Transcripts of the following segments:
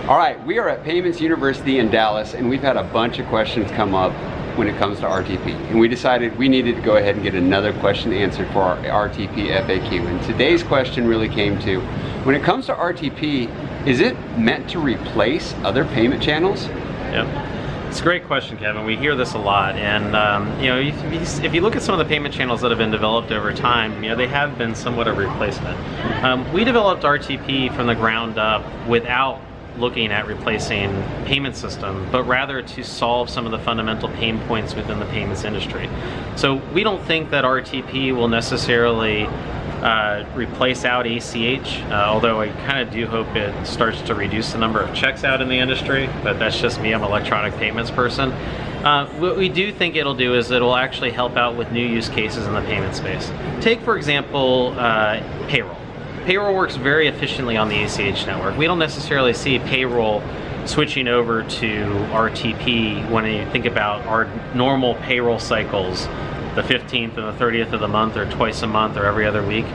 All right, we are at Payments University in Dallas, and we've had a bunch of questions come up when it comes to RTP. And we decided we needed to go ahead and get another question answered for our RTP FAQ. And today's question really came to, when it comes to RTP, is it meant to replace other payment channels? Yep. It's a great question, Kevin. We hear this a lot, and you know, if you look at some of the payment channels that have been developed over time, you know, they have been somewhat a replacement. We developed RTP from the ground up without looking at replacing payment system, but rather to solve some of the fundamental pain points within the payments industry. So we don't think that RTP will necessarily replace out ACH, although I kind of do hope it starts to reduce the number of checks out in the industry, but that's just me, I'm an electronic payments person. What we do think it'll do is it'll actually help out with new use cases in the payment space. Take, for example, payroll. Payroll works very efficiently on the ACH network. We don't necessarily see payroll switching over to RTP when you think about our normal payroll cycles, the 15th and the 30th of the month, or twice a month, or every other week.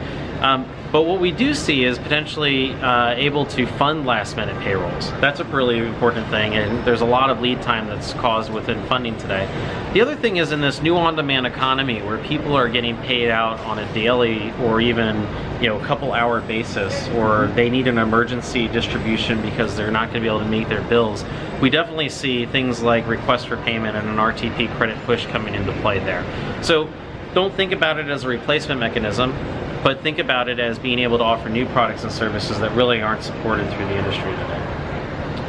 But what we do see is potentially able to fund last minute payrolls. That's a really important thing, and there's a lot of lead time that's caused within funding today. The other thing is, in this new on-demand economy where people are getting paid out on a daily or even a couple hour basis, or they need an emergency distribution because they're not going to be able to meet their bills, we definitely see things like request for payment and an RTP credit push coming into play there. So don't think about it as a replacement mechanism, but think about it as being able to offer new products and services that really aren't supported through the industry today.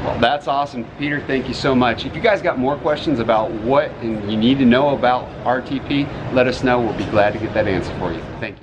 Well, that's awesome. Peter, thank you so much. If you guys got more questions about what you need to know about RTP, let us know. We'll be glad to get that answer for you. Thank you.